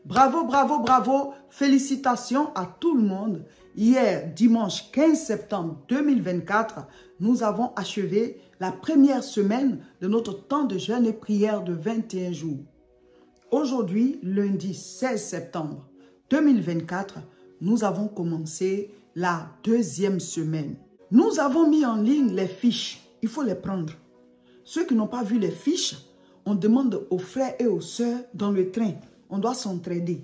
Bravo, bravo, bravo. Félicitations à tout le monde. Hier, dimanche 15 septembre 2024, nous avons achevé la première semaine de notre temps de jeûne et prière de 21 jours. Aujourd'hui, lundi 16 septembre 2024, nous avons commencé la deuxième semaine. Nous avons mis en ligne les fiches. Il faut les prendre. Ceux qui n'ont pas vu les fiches, on demande aux frères et aux sœurs dans le train. On doit s'entraider.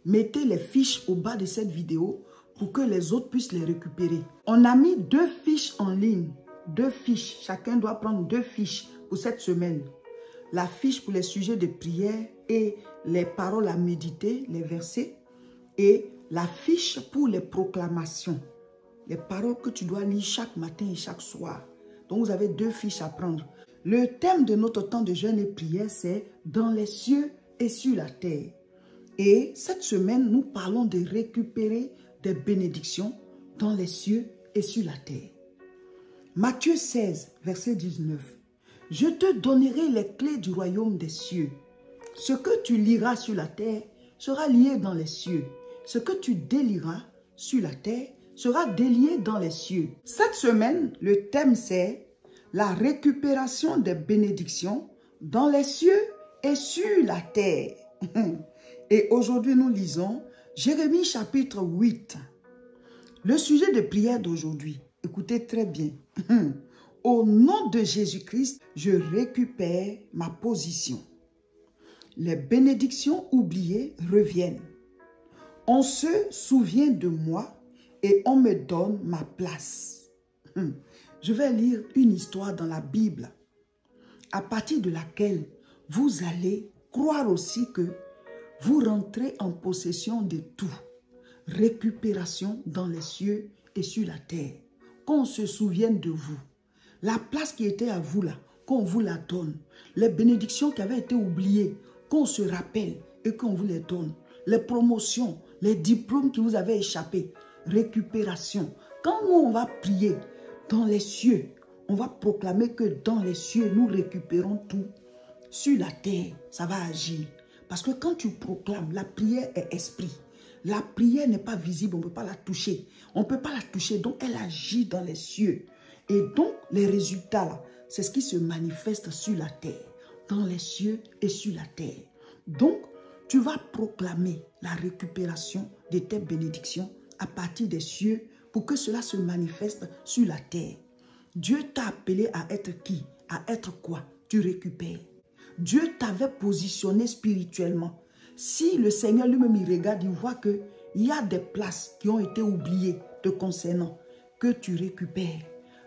Mettez les fiches au bas de cette vidéo pour que les autres puissent les récupérer. On a mis 2 fiches en ligne. 2 fiches. Chacun doit prendre 2 fiches pour cette semaine. La fiche pour les sujets de prière et les paroles à méditer, les versets. Et la fiche pour les proclamations. Les paroles que tu dois lire chaque matin et chaque soir. Donc vous avez 2 fiches à prendre. Le thème de notre temps de jeûne et prière, c'est « Dans les cieux et sur la terre ». Et cette semaine, nous parlons de récupérer des bénédictions dans les cieux et sur la terre. Matthieu 16, verset 19. « Je te donnerai les clés du royaume des cieux. Ce que tu liras sur la terre sera lié dans les cieux. Ce que tu délieras sur la terre sera délié dans les cieux. » Cette semaine, le thème c'est la récupération des bénédictions dans les cieux et sur la terre. Et aujourd'hui, nous lisons Jérémie chapitre 8. Le sujet de prière d'aujourd'hui, écoutez très bien. Au nom de Jésus-Christ, je récupère ma position. Les bénédictions oubliées reviennent. On se souvient de moi et on me donne ma place. Je vais lire une histoire dans la Bible à partir de laquelle vous allez croire aussi que vous rentrez en possession de tout. Récupération dans les cieux et sur la terre. Qu'on se souvienne de vous. La place qui était à vous là, qu'on vous la donne. Les bénédictions qui avaient été oubliées, qu'on se rappelle et qu'on vous les donne. Les promotions, les diplômes qui vous avaient échappé. Récupération. Quand nous on va prier dans les cieux, on va proclamer que dans les cieux, nous récupérons tout. Sur la terre, ça va agir. Parce que quand tu proclames, la prière est esprit. La prière n'est pas visible, on ne peut pas la toucher. On ne peut pas la toucher, donc elle agit dans les cieux. Et donc, les résultats, là, c'est ce qui se manifeste sur la terre. Dans les cieux et sur la terre. Donc, tu vas proclamer la récupération de tes bénédictions à partir des cieux pour que cela se manifeste sur la terre. Dieu t'a appelé à être qui? À être quoi? Tu récupères. Dieu t'avait positionné spirituellement. Si le Seigneur lui-même il regarde, il voit qu'il y a des places qui ont été oubliées te concernant, que tu récupères.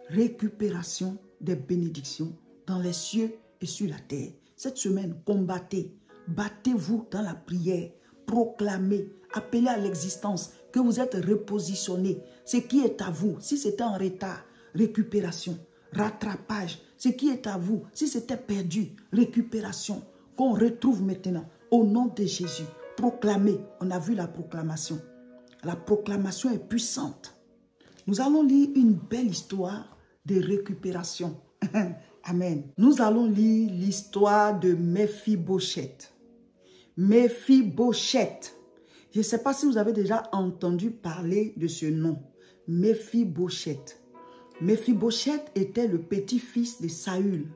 Récupération des bénédictions dans les cieux et sur la terre. Cette semaine, combattez. Battez-vous dans la prière. Proclamez. Appelez à l'existence que vous êtes repositionné. Ce qui est à vous, si c'était en retard, récupération, rattrapage. Ce qui est à vous, si c'était perdu, récupération, qu'on retrouve maintenant. Au nom de Jésus, proclamez. On a vu la proclamation. La proclamation est puissante. Nous allons lire une belle histoire de récupération. Amen. Nous allons lire l'histoire de Mephibosheth. Mephibosheth. Je ne sais pas si vous avez déjà entendu parler de ce nom. Mephibosheth. Mephibosheth était le petit-fils de Saül.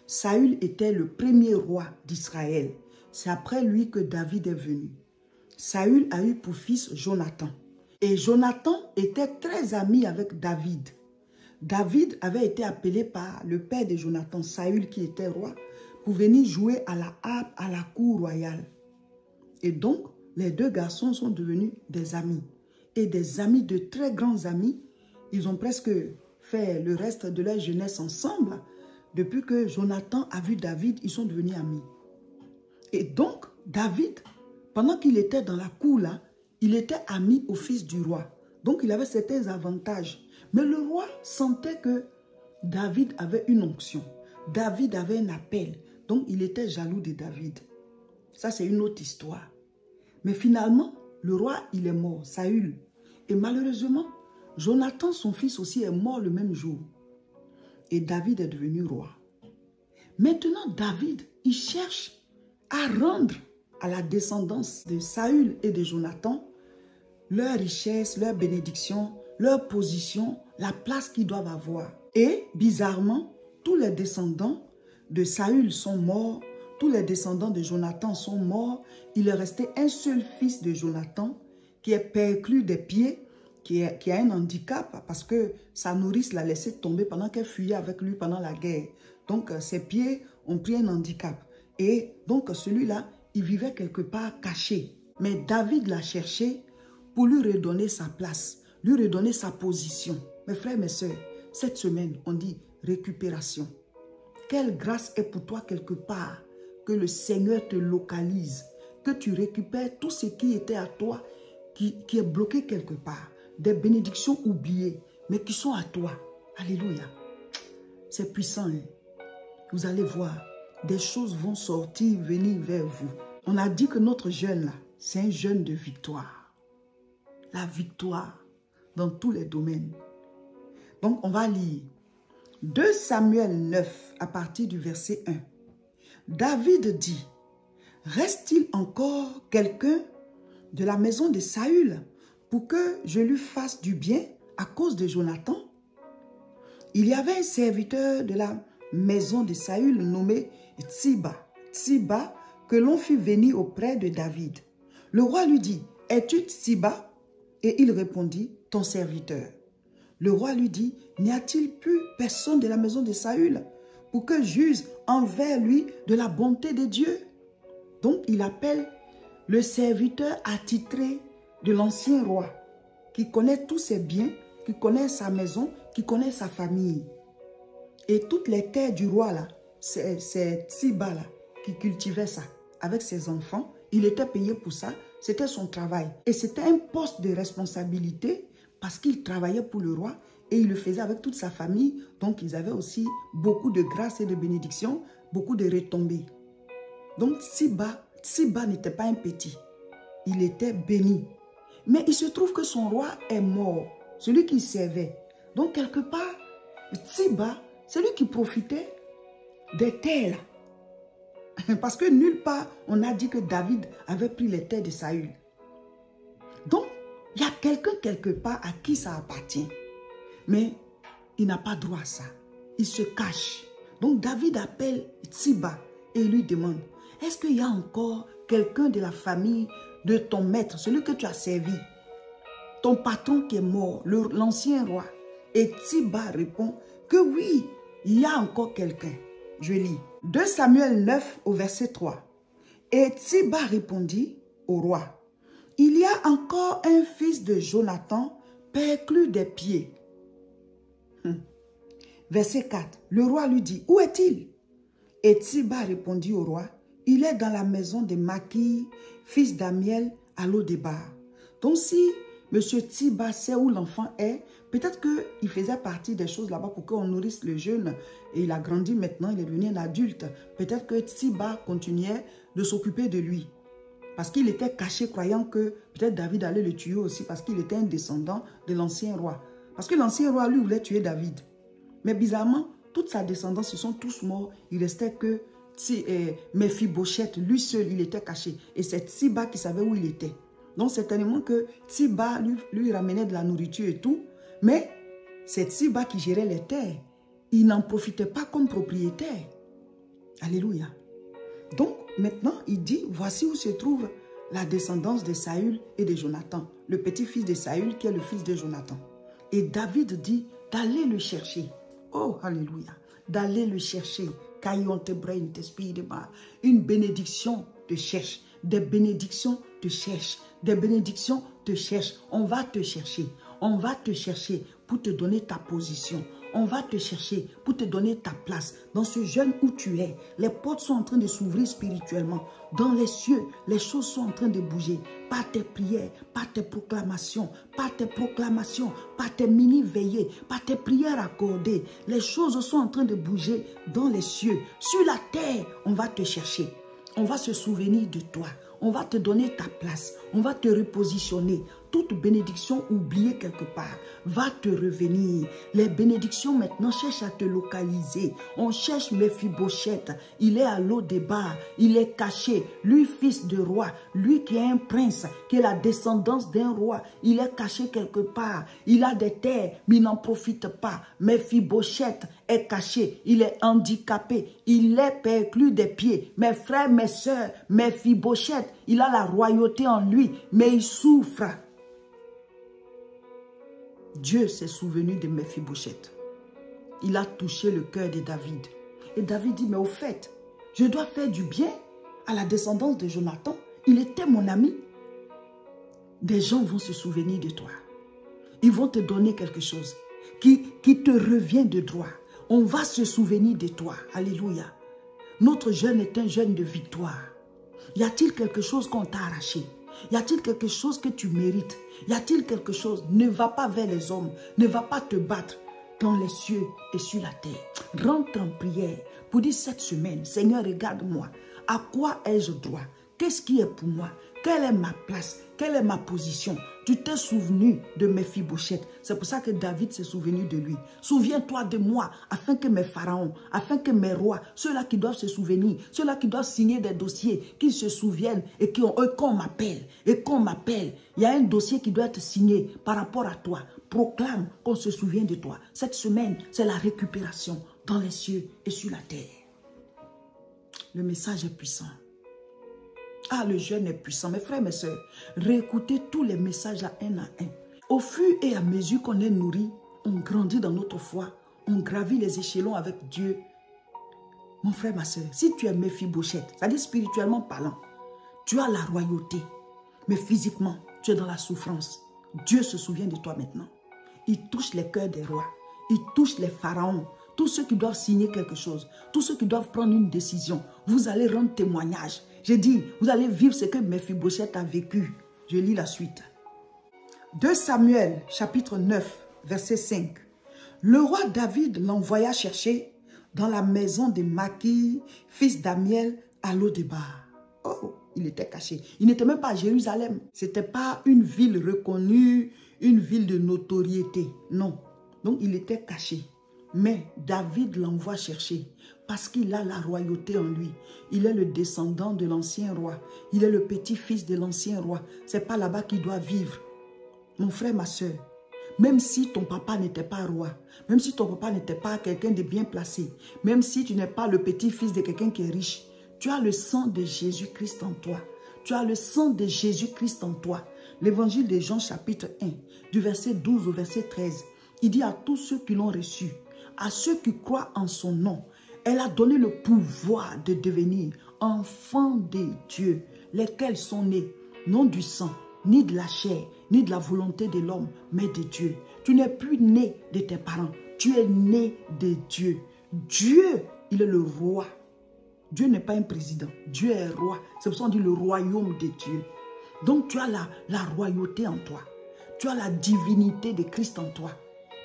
Saül était le premier roi d'Israël. C'est après lui que David est venu. Saül a eu pour fils Jonathan. Et Jonathan était très ami avec David. David avait été appelé par le père de Jonathan, Saül qui était roi, pour venir jouer à la harpe à la cour royale. Et donc, les 2 garçons sont devenus des amis. Et des amis, de très grands amis. Ils ont presque fait le reste de leur jeunesse ensemble. Depuis que Jonathan a vu David, ils sont devenus amis. Et donc, David, pendant qu'il était dans la cour là, il était ami au fils du roi. Donc, il avait certains avantages. Mais le roi sentait que David avait une onction. David avait un appel. Donc, il était jaloux de David. Ça, c'est une autre histoire. Mais finalement, le roi, il est mort, Saül. Et malheureusement, Jonathan, son fils aussi, est mort le même jour. Et David est devenu roi. Maintenant, David, il cherche à rendre à la descendance de Saül et de Jonathan leur richesse, leur bénédiction, leur position, la place qu'ils doivent avoir. Et bizarrement, tous les descendants de Saül sont morts, tous les descendants de Jonathan sont morts. Il est resté un seul fils de Jonathan qui est perclus des pieds, qui a un handicap parce que sa nourrice l'a laissé tomber pendant qu'elle fuyait avec lui pendant la guerre. Donc ses pieds ont pris un handicap. Et donc celui-là, il vivait quelque part caché. Mais David l'a cherché pour lui redonner sa place, lui redonner sa position. Mes frères, mes sœurs, cette semaine, on dit récupération. Quelle grâce est pour toi quelque part que le Seigneur te localise, que tu récupères tout ce qui était à toi, qui est bloqué quelque part. Des bénédictions oubliées, mais qui sont à toi. Alléluia. C'est puissant. Hein? Vous allez voir, des choses vont sortir, venir vers vous. On a dit que notre jeûne, là, c'est un jeûne de victoire. La victoire dans tous les domaines. Donc, on va lire 2 Samuel 9 à partir du verset 1. David dit, « Reste-t-il encore quelqu'un de la maison de Saül pour que je lui fasse du bien à cause de Jonathan? » Il y avait un serviteur de la maison de Saül nommé Tsiba. Tsiba que l'on fit venir auprès de David. Le roi lui dit, « Es-tu Tsiba » Et il répondit, « Ton serviteur. » Le roi lui dit, « N'y a-t-il plus personne de la maison de Saül pour que j'use envers lui de la bonté de Dieu? » Donc il appelle le serviteur attitré de l'ancien roi, qui connaît tous ses biens, qui connaît sa maison, qui connaît sa famille. Et toutes les terres du roi, là, c'est Tsiba là, qui cultivait ça avec ses enfants. Il était payé pour ça, c'était son travail. Et c'était un poste de responsabilité parce qu'il travaillait pour le roi et il le faisait avec toute sa famille. Donc ils avaient aussi beaucoup de grâce et de bénédictions, beaucoup de retombées. Donc Tsiba n'était pas un petit, il était béni. Mais il se trouve que son roi est mort, celui qui servait. Donc quelque part, Tsiba, c'est lui qui profitait des terres. Parce que nulle part, on a dit que David avait pris les terres de Saül. Donc, il y a quelqu'un quelque part à qui ça appartient. Mais il n'a pas droit à ça. Il se cache. Donc David appelle Tsiba et lui demande, est-ce qu'il y a encore quelqu'un de la famille de ton maître, celui que tu as servi, ton patron qui est mort, l'ancien roi? Et Tsiba répond que oui, il y a encore quelqu'un. Je lis 2 Samuel 9 au verset 3. Et Tsiba répondit au roi, il y a encore un fils de Jonathan perclus des pieds. Verset 4. Le roi lui dit, où est-il? Et Tsiba répondit au roi, il est dans la maison de Maki, fils d'Amiel, à Lo-Débar. Donc si M. Tsiba sait où l'enfant est, peut-être qu'il faisait partie des choses là-bas pour qu'on nourrisse le jeune. Et il a grandi maintenant, il est devenu un adulte. Peut-être que Tsiba continuait de s'occuper de lui. Parce qu'il était caché, croyant que peut-être David allait le tuer aussi, parce qu'il était un descendant de l'ancien roi. Parce que l'ancien roi, lui, voulait tuer David. Mais bizarrement, toute sa descendance, ils sont tous morts. Il restait que Mephibosheth, lui seul, il était caché. Et c'est Tsiba qui savait où il était. Donc, certainement que Tsiba lui ramenait de la nourriture et tout. Mais c'est Tsiba qui gérait les terres. Il n'en profitait pas comme propriétaire. Alléluia. Donc, maintenant, il dit, voici où se trouve la descendance de Saül et de Jonathan. Le petit-fils de Saül qui est le fils de Jonathan. Et David dit d'aller le chercher. Oh, alléluia. D'aller le chercher. Une bénédiction te cherche. Des bénédictions te cherchent. Des bénédictions te cherchent. On va te chercher. On va te chercher pour te donner ta position. On va te chercher pour te donner ta place. Dans ce jeûne où tu es, les portes sont en train de s'ouvrir spirituellement. Dans les cieux, les choses sont en train de bouger. Par tes prières, par tes proclamations, par tes mini-veillées, par tes prières accordées. Les choses sont en train de bouger dans les cieux. Sur la terre, on va te chercher. On va se souvenir de toi. On va te donner ta place. On va te repositionner. toute bénédiction oubliée quelque part va te revenir. Les bénédictions maintenant cherchent à te localiser. On cherche Mephibosheth. Il est à Lo-débar. Il est caché. Lui, fils de roi. Lui qui est un prince, qui est la descendance d'un roi. Il est caché quelque part. Il a des terres, mais il n'en profite pas. Mephibosheth est caché. Il est handicapé. Il est perclus des pieds. Mes frères, mes sœurs, Mephibosheth, il a la royauté en lui, mais il souffre. Dieu s'est souvenu de Mephibosheth. Il a touché le cœur de David. Et David dit, mais au fait, je dois faire du bien à la descendance de Jonathan. Il était mon ami. Des gens vont se souvenir de toi. Ils vont te donner quelque chose qui te revient de droit. On va se souvenir de toi. Alléluia. Notre jeûne est un jeûne de victoire. Y a-t-il quelque chose qu'on t'a arraché? Y a-t-il quelque chose que tu mérites? Y a-t-il quelque chose? Ne va pas vers les hommes. Ne va pas te battre dans les cieux et sur la terre. Rentre en prière pour dire cette semaine, Seigneur, regarde-moi. À quoi ai-je droit? Qu'est-ce qui est pour moi? Quelle est ma place? Quelle est ma position? Tu t'es souvenu de Mephibosheth. C'est pour ça que David s'est souvenu de lui. Souviens-toi de moi, afin que mes pharaons, afin que mes rois, ceux-là qui doivent se souvenir, ceux-là qui doivent signer des dossiers, qu'ils se souviennent et qu'on m'appelle. Et qu'on m'appelle. Il y a un dossier qui doit être signé par rapport à toi. Proclame qu'on se souvient de toi. Cette semaine, c'est la récupération dans les cieux et sur la terre. Le message est puissant. Ah, le jeûne est puissant. Mes frères, mes sœurs, réécoutez tous les messages à un. Au fur et à mesure qu'on est nourri, on grandit dans notre foi, on gravit les échelons avec Dieu. Mon frère, ma sœur, si tu es Mephibosheth, c'est-à-dire spirituellement parlant, tu as la royauté, mais physiquement, tu es dans la souffrance. Dieu se souvient de toi maintenant. Il touche les cœurs des rois, il touche les pharaons, tous ceux qui doivent signer quelque chose, tous ceux qui doivent prendre une décision. Vous allez rendre témoignage. J'ai dit, vous allez vivre ce que Mephibosheth a vécu. Je lis la suite. 2 Samuel, chapitre 9, verset 5. Le roi David l'envoya chercher dans la maison de Maki, fils d'Amiel, à Lo-débar. Oh, il était caché. Il n'était même pas à Jérusalem. Ce n'était pas une ville reconnue, une ville de notoriété. Non. Donc, il était caché. Mais David l'envoie chercher parce qu'il a la royauté en lui. Il est le descendant de l'ancien roi. Il est le petit-fils de l'ancien roi. Ce n'est pas là-bas qu'il doit vivre. Mon frère, ma soeur, même si ton papa n'était pas roi, même si ton papa n'était pas quelqu'un de bien placé, même si tu n'es pas le petit-fils de quelqu'un qui est riche, tu as le sang de Jésus-Christ en toi. Tu as le sang de Jésus-Christ en toi. L'évangile de Jean chapitre 1, du verset 12 au verset 13, il dit à tous ceux qui l'ont reçu, à ceux qui croient en son nom, elle a donné le pouvoir de devenir enfants de Dieu, lesquels sont nés, non du sang, ni de la chair, ni de la volonté de l'homme, mais de Dieu. Tu n'es plus né de tes parents, tu es né de Dieu. Dieu, il est le roi. Dieu n'est pas un président, Dieu est roi. C'est pour ça qu'on dit le royaume de Dieu. Donc tu as la royauté en toi. Tu as la divinité de Christ en toi.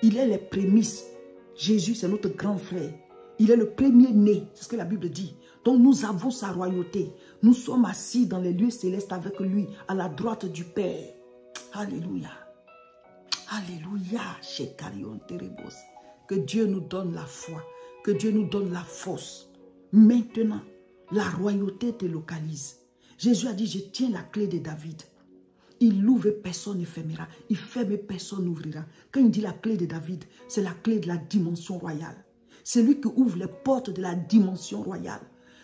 Il est les prémices. Jésus, c'est notre grand frère. Il est le premier-né, c'est ce que la Bible dit. Donc nous avons sa royauté. Nous sommes assis dans les lieux célestes avec lui, à la droite du Père. Alléluia. Alléluia. Que Dieu nous donne la foi. Que Dieu nous donne la force. Maintenant, la royauté te localise. Jésus a dit, je tiens la clé de David. Il ouvre, personne ne fermera. Il ferme, personne n'ouvrira. Quand il dit la clé de David, c'est la clé de la dimension royale. C'est lui qui ouvre les portes de la dimension royale.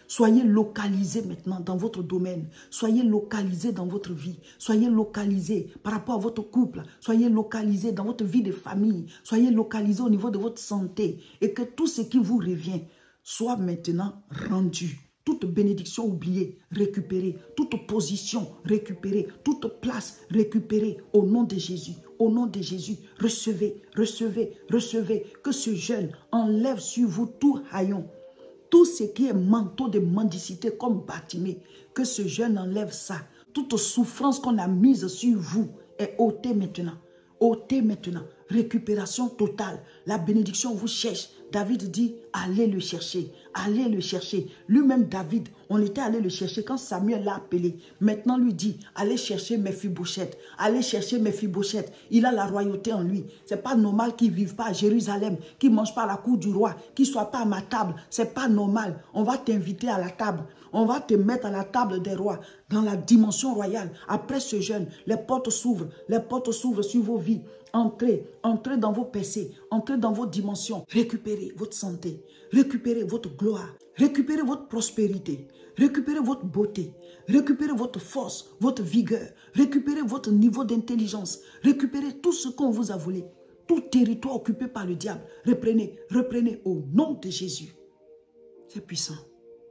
Soyez localisés maintenant dans votre domaine. Soyez localisés dans votre vie. Soyez localisés par rapport à votre couple. Soyez localisés dans votre vie de famille. Soyez localisés au niveau de votre santé. Et que tout ce qui vous revient soit maintenant rendu. Toute bénédiction oubliée, récupérée. Toute position, récupérée. Toute place, récupérée. Au nom de Jésus. Au nom de Jésus, recevez, recevez, recevez. Que ce jeûne enlève sur vous tout haillon. Tout ce qui est manteau de mendicité comme Bartimée. Que ce jeûne enlève ça. Toute souffrance qu'on a mise sur vous est ôtée maintenant. Ôtée maintenant. Récupération totale. La bénédiction vous cherche David dit, allez le chercher, allez le chercher. Lui-même David, on était allé le chercher quand Samuel l'a appelé. Maintenant lui dit, allez chercher Mephibosheth, allez chercher Mephibosheth. Il a la royauté en lui. C'est pas normal qu'il ne vive pas à Jérusalem, qu'il ne mange pas à la cour du roi, qu'il ne soit pas à ma table. C'est pas normal. On va t'inviter à la table. On va te mettre à la table des rois, dans la dimension royale. Après ce jeûne, les portes s'ouvrent sur vos vies. Entrez, entrez dans vos percées, entrez dans vos dimensions. Récupérez votre santé, récupérez votre gloire, récupérez votre prospérité, récupérez votre beauté, récupérez votre force, votre vigueur, récupérez votre niveau d'intelligence, récupérez tout ce qu'on vous a volé, tout territoire occupé par le diable. Reprenez, reprenez au nom de Jésus. C'est puissant.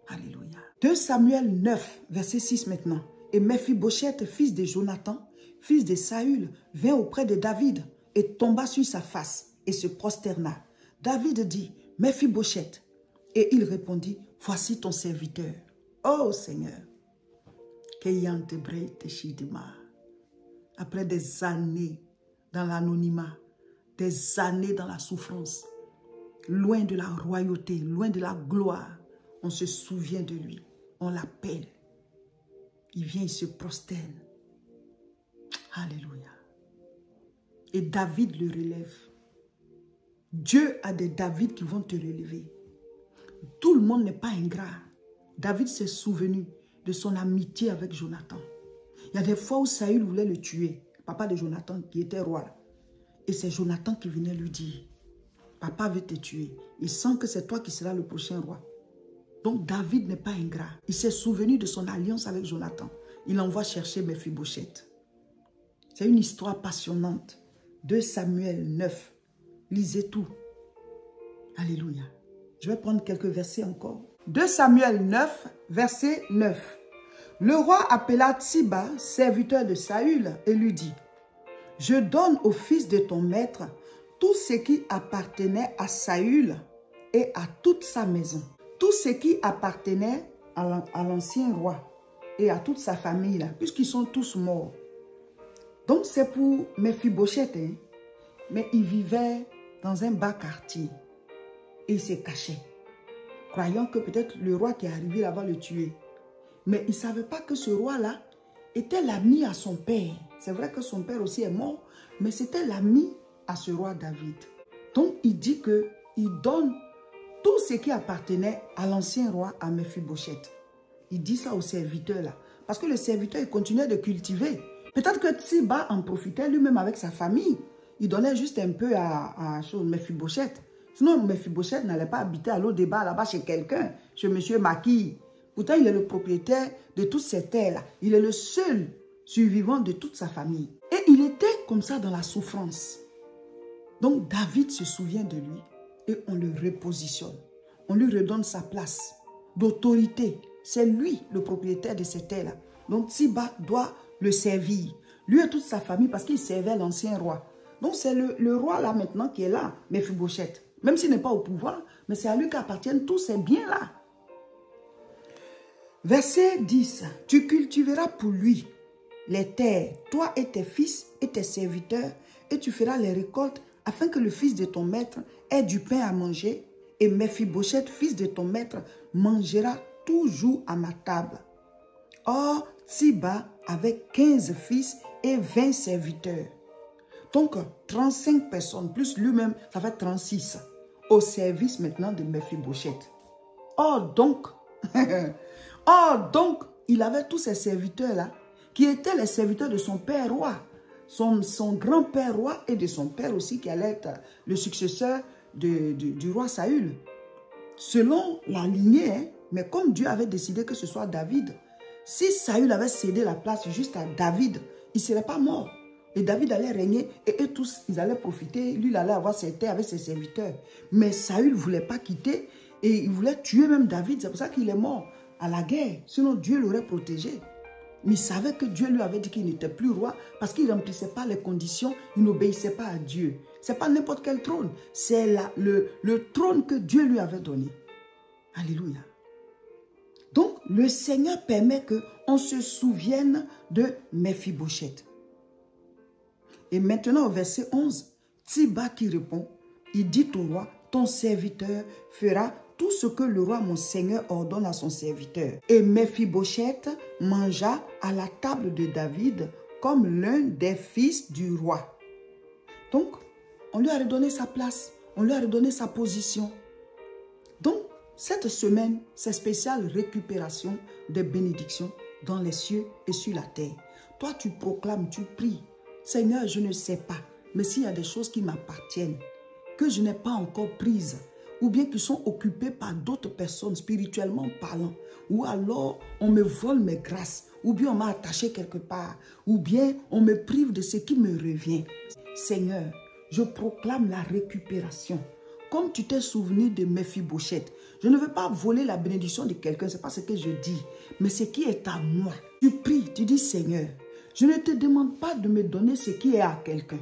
Alléluia. 2 Samuel 9, verset 6 maintenant. Et Mephibosheth, fils de Jonathan, fils de Saül, vint auprès de David et tomba sur sa face et se prosterna. David dit, Mephibosheth. Et il répondit, voici ton serviteur. Oh Seigneur. Après des années dans l'anonymat, des années dans la souffrance, loin de la royauté, loin de la gloire, on se souvient de lui, on l'appelle. Il vient, il se prosterne. Alléluia. Et David le relève. Dieu a des David qui vont te relever. Tout le monde n'est pas ingrat. David s'est souvenu de son amitié avec Jonathan. Il y a des fois où Saül voulait le tuer. Papa de Jonathan qui était roi. Et c'est Jonathan qui venait lui dire, papa veut te tuer. Il sent que c'est toi qui seras le prochain roi. Donc David n'est pas ingrat. Il s'est souvenu de son alliance avec Jonathan. Il envoie chercher Mephibosheth. C'est une histoire passionnante. 2 Samuel 9. Lisez tout. Alléluia. Je vais prendre quelques versets encore. 2 Samuel 9, verset 9. Le roi appela Tsiba, serviteur de Saül, et lui dit, je donne au fils de ton maître tout ce qui appartenait à Saül et à toute sa maison. Tout ce qui appartenait à l'ancien roi et à toute sa famille, là, puisqu'ils sont tous morts. Donc c'est pour Mephibosheth, hein? Mais il vivait dans un bas quartier et il se cachait, croyant que peut-être le roi qui est arrivé là va le tuer. Mais il ne savait pas que ce roi-là était l'ami à son père. C'est vrai que son père aussi est mort, mais c'était l'ami à ce roi David. Donc il dit qu'il donne tout ce qui appartenait à l'ancien roi, à Mephibosheth. Il dit ça au serviteur là. Parce que le serviteur, il continuait de cultiver. Peut-être que Tsiba en profitait lui-même avec sa famille. Il donnait juste un peu à Mephibosheth. Sinon, Mephibosheth n'allait pas habiter à l'eau débat là-bas chez quelqu'un, chez monsieur Maki. Pourtant, il est le propriétaire de toutes ces terres-là. Il est le seul survivant de toute sa famille. Et il était comme ça dans la souffrance. Donc, David se souvient de lui. Et on le repositionne. On lui redonne sa place d'autorité. C'est lui le propriétaire de ces terres-là. Donc Tsiba doit le servir. Lui et toute sa famille parce qu'il servait l'ancien roi. Donc c'est le roi là maintenant qui est là, Mephibosheth. Même s'il n'est pas au pouvoir, mais c'est à lui qu'appartiennent tous ces biens-là. Verset 10. Tu cultiveras pour lui les terres, toi et tes fils et tes serviteurs, et tu feras les récoltes afin que le fils de ton maître ait du pain à manger, et Mephibosheth, fils de ton maître, mangera toujours à ma table. Or, Tsiba avait 15 fils et 20 serviteurs. Donc, 35 personnes, plus lui-même, ça fait 36, au service maintenant de Mephibosheth. Or donc, il avait tous ces serviteurs-là, qui étaient les serviteurs de son père roi. Son grand-père roi et de son père aussi qui allait être le successeur du roi Saül. Selon la lignée, hein, mais comme Dieu avait décidé que ce soit David, si Saül avait cédé la place juste à David, il ne serait pas mort. Et David allait régner et eux tous, ils allaient profiter. Lui, il allait avoir ses terres avec ses serviteurs. Mais Saül ne voulait pas quitter et il voulait tuer même David. C'est pour ça qu'il est mort à la guerre. Sinon, Dieu l'aurait protégé. Mais il savait que Dieu lui avait dit qu'il n'était plus roi parce qu'il ne remplissait pas les conditions, il n'obéissait pas à Dieu. Ce n'est pas n'importe quel trône, c'est le trône que Dieu lui avait donné. Alléluia. Donc, le Seigneur permet qu'on se souvienne de Mephibosheth. Et maintenant, au verset 11, Tsiba qui répond, il dit au roi, ton serviteur fera tout ce que le roi mon Seigneur ordonne à son serviteur. Et Mephibosheth mangea à la table de David comme l'un des fils du roi. Donc, on lui a redonné sa place, on lui a redonné sa position. Donc, cette semaine, c'est spécial récupération des bénédictions dans les cieux et sur la terre. Toi, tu proclames, tu pries. Seigneur, je ne sais pas, mais s'il y a des choses qui m'appartiennent, que je n'ai pas encore prises, ou bien qui sont occupées par d'autres personnes spirituellement parlant, ou alors on me vole mes grâces, ou bien on m'a attaché quelque part, ou bien on me prive de ce qui me revient. Seigneur, je proclame la récupération. Comme tu t'es souvenu de Mephibosheth, je ne veux pas voler la bénédiction de quelqu'un, ce n'est pas ce que je dis, mais ce qui est à moi. Tu pries, tu dis Seigneur, je ne te demande pas de me donner ce qui est à quelqu'un.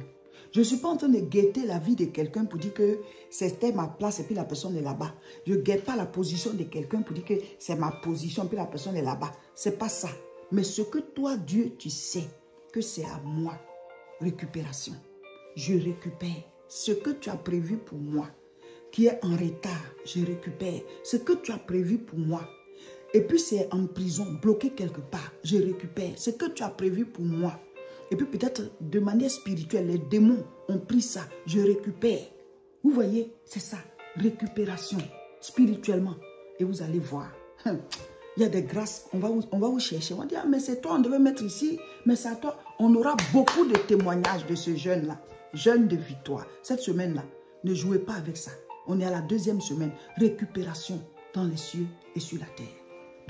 Je ne suis pas en train de guetter la vie de quelqu'un pour dire que c'était ma place et puis la personne est là-bas. Je ne guette pas la position de quelqu'un pour dire que c'est ma position et puis la personne est là-bas. Ce n'est pas ça. Mais ce que toi, Dieu, tu sais que c'est à moi. Récupération. Je récupère ce que tu as prévu pour moi, qui est en retard. Je récupère ce que tu as prévu pour moi. Et puis c'est en prison, bloqué quelque part. Je récupère ce que tu as prévu pour moi. Et puis peut-être de manière spirituelle, les démons ont pris ça. Je récupère. Vous voyez, c'est ça. Récupération spirituellement. Et vous allez voir. Il y a des grâces. On va vous chercher. On va dire, ah, mais c'est toi, on devait mettre ici. Mais c'est à toi. On aura beaucoup de témoignages de ce jeune-là. Jeune de victoire. Cette semaine-là, ne jouez pas avec ça. On est à la 2e semaine. Récupération dans les cieux et sur la terre.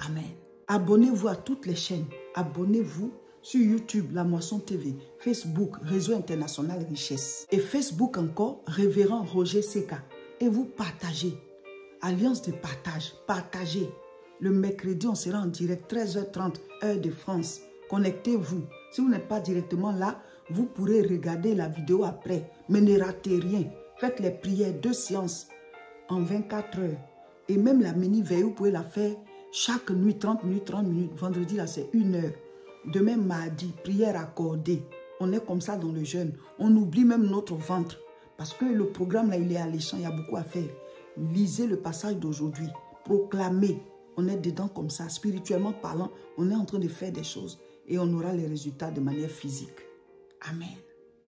Amen. Abonnez-vous à toutes les chaînes. Abonnez-vous sur YouTube, La Moisson TV, Facebook, Réseau International Richesse. Et Facebook encore, Révérend Roger Seka. Et vous partagez. Alliance de partage. Partagez. Le mercredi, on sera en direct, 13h30, heure de France. Connectez-vous. Si vous n'êtes pas directement là, vous pourrez regarder la vidéo après. Mais ne ratez rien. Faites les prières, 2 séances en 24 heures. Et même la mini-veille, vous pouvez la faire chaque nuit, 30 minutes, 30 minutes. Vendredi, là, c'est 1 heure. Demain, mardi, prière accordée. On est comme ça dans le jeûne. On oublie même notre ventre. Parce que le programme, là, il est alléchant. Il y a beaucoup à faire. Lisez le passage d'aujourd'hui. Proclamez. On est dedans comme ça. Spirituellement parlant, on est en train de faire des choses. Et on aura les résultats de manière physique. Amen.